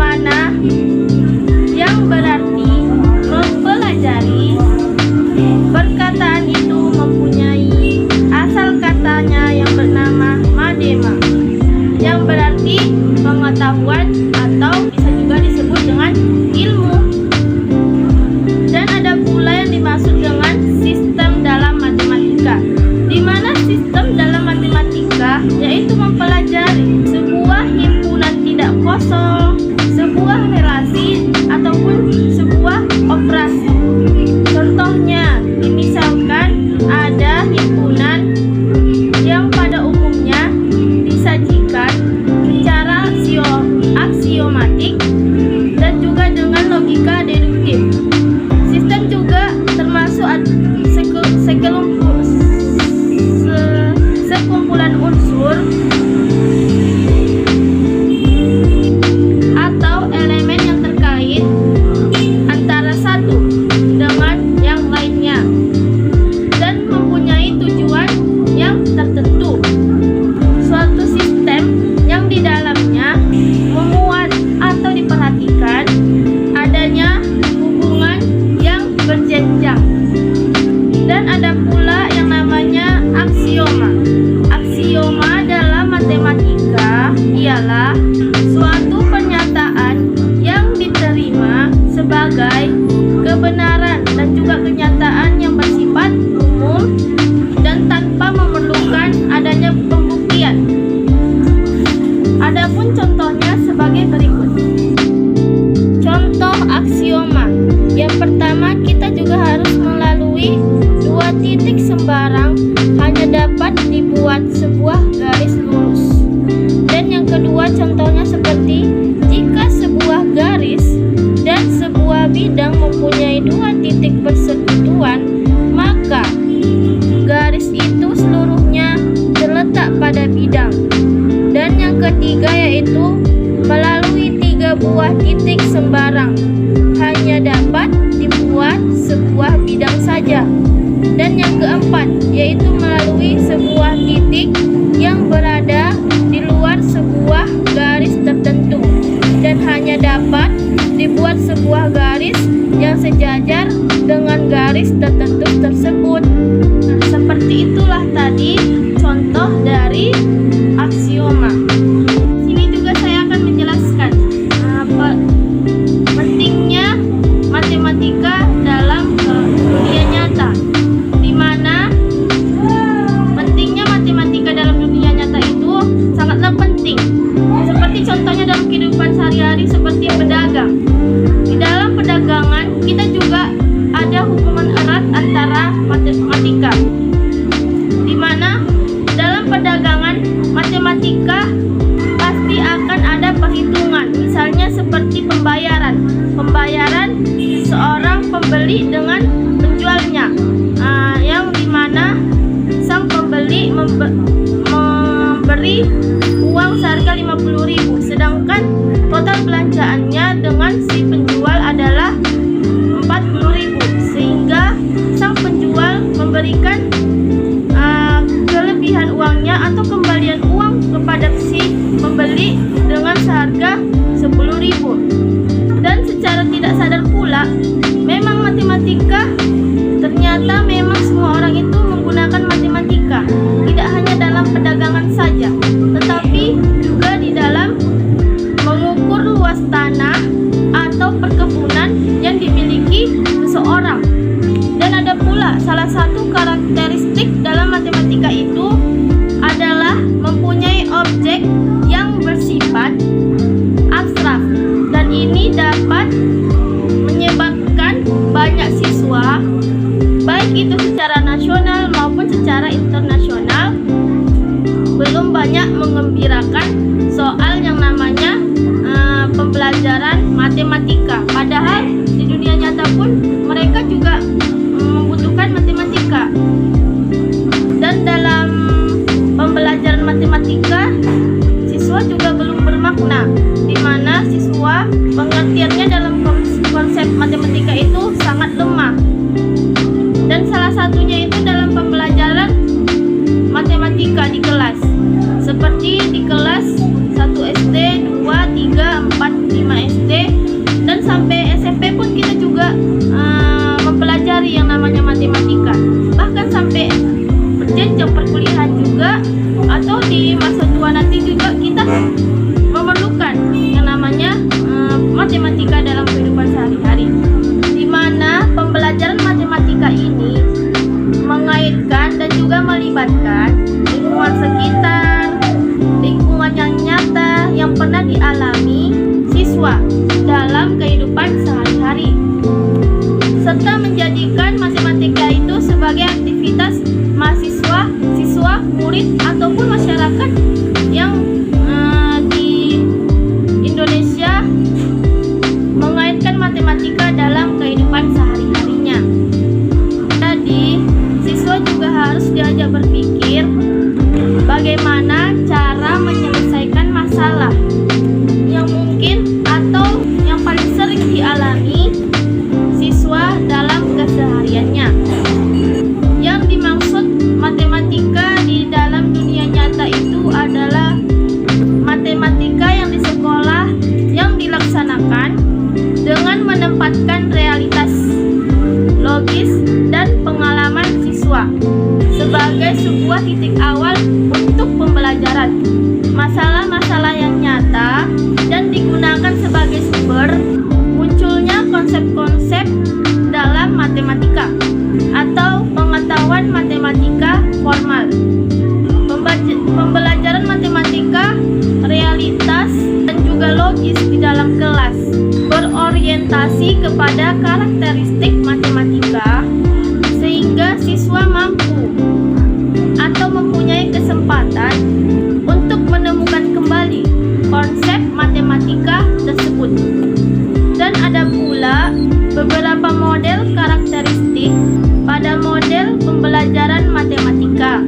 mana yang berarti mempelajari. Perkataan itu mempunyai asal katanya yang bernama madema, yang berarti pengetahuan atau bisa juga disebut dengan ilmu. Dan ada pula yang dimaksud dengan sistem dalam matematika, di mana sistem dalam matematika yaitu mempelajari sebuah himpunan tidak kosong, sebuah relasi ataupun sebuah operasi. Contohnya, misalkan ada himpunan yang pada umumnya disajikan secara aksiomatik dan juga dengan logika deduktif. Sistem juga termasuk sekumpulan unsur atau elemen yang terkait antara satu dengan yang lainnya dan mempunyai tujuan yang tertentu. Suatu sistem yang di dalamnya memuat atau diperhatikan adanya hubungan yang berjenjang. Dan ada pula yang namanya aksioma. Aksioma dalam matematika ialah suatu pernyataan yang diterima sebagai kebenaran dan juga kenyataan yang bersifat umum dan tanpa memerlukan adanya pembuktian. Adapun contohnya sebagai berikut. Contoh aksioma. Yang pertama, kita juga harus melalui dua titik sembarang hanya dapat dibuat sebuah garis lurus. Dan yang kedua contohnya seperti jika sebuah garis dan sebuah bidang mempunyai dua titik persekutuan, maka garis itu seluruhnya terletak pada bidang. Dan yang ketiga yaitu melalui tiga buah titik sembarang hanya dapat dibuat sebuah bidang saja. Dan yang keempat yaitu melalui sebuah titik yang berada di luar sebuah garis tertentu dan hanya dapat dibuat sebuah garis yang sejajar dengan garis tertentu tersebut. Nah, seperti itulah tadi contoh dari aksioma. Sini juga saya akan menjelaskan pentingnya matematika dalam dunia nyata, di mana pentingnya matematika dalam dunia nyata itu sangatlah penting. Seperti contohnya dalam kehidupan sehari-hari seperti pedagang. Di dalam perdagangan kita juga ada hubungan erat antara matematika, di mana dalam perdagangan matematika pasti akan ada perhitungan. Misalnya seperti pembayaran seorang pembeli dengan penjualnya, yang dimana sang pembeli memberi uang seharga 50.000, sedangkan total belanjaannya dengan si penjual adalah 40.000, sehingga sang penjual memberikan kelebihan uangnya atau kembalian uang kepada si pembeli dengan seharga 10.000. Dan secara tidak sadar pula, memang matematika ternyata memang semua orang itu menggunakan matematika, tidak hanya dalam perdagangan saja, tetapi juga di dalam mengukur luas tanah atau perkebunan yang dimiliki seseorang. Dan ada pula salah satu karakteristik dalam matematika itu adalah mempunyai objek yang bersifat abstrak, dan ini dapat menyebabkan banyak siswa, baik itu secara nasional maupun secara internasional, belum banyak mengembirakan soal yang namanya pembelajaran matematika. Padahal di dunia nyata pun mereka juga membutuhkan matematika. Dan dalam pembelajaran matematika, siswa juga belum bermakna, di mana siswa pengertiannya dalam konsep matematika itu sangat lemah. Dan salah satunya itu dalam pembelajaran matematika di kelas, seperti di kelas 1 SD, 2, 3, 4, 5 SD. murid ataupun masyarakat yang di Indonesia mengaitkan matematika dalam kehidupan sehari-harinya. Jadi, siswa juga harus diajak berpikir bagaimana cara menyelesaikan masalah yang mungkin atau yang paling sering dialami siswa dalam kesehariannya. Yang dimaksud matematika di dalam dunia nyata itu adalah matematika yang di sekolah yang dilaksanakan dengan menempatkan realitas, logis, dan pengalaman siswa sebagai sebuah titik awal untuk pembelajaran masalah-masalah yang nyata dan digunakan sebagai sumber munculnya konsep-konsep dalam matematika atau pengetahuan matematika formal. Pembelajaran matematika realitas dan juga logis di dalam kelas berorientasi kepada karakteristik matematika sehingga siswa mampu atau mempunyai kesempatan untuk menemukan kembali konsep matematika tersebut. Dan ada pula beberapa model karakteristik pada model pembelajaran matematika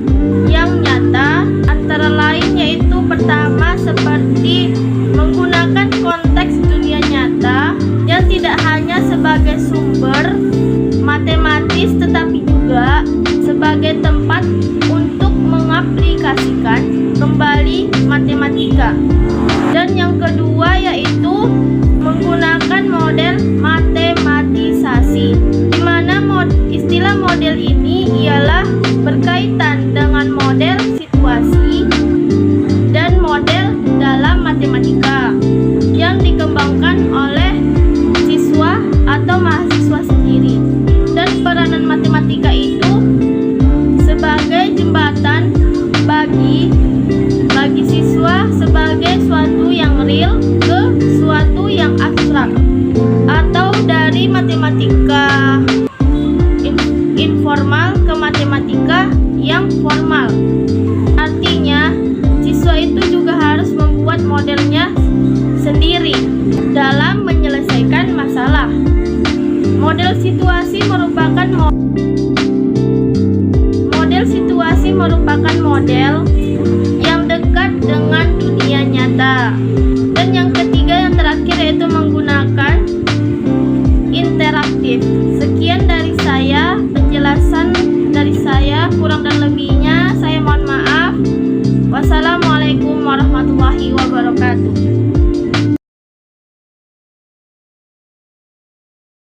yang nyata, antara lain yaitu pertama seperti menggunakan konteks dunia nyata yang tidak hanya sebagai sumber matematis tetapi juga sebagai tempat untuk mengaplikasikan kembali matematika. Dan yang kedua yaitu menggunakan model matematisasi, di mana istilah model ini ialah berkaitan dengan model situasi dan model dalam matematika yang dikembangkan oleh siswa atau mahasiswa sendiri. Dan peranan matematika itu sebagai jembatan bagi siswa sebagai suatu yang real ke suatu yang abstrak, atau dari matematika informal ke matematika yang formal. Artinya, siswa itu juga harus membuat modelnya sendiri dalam menyelesaikan masalah. Model situasi merupakan model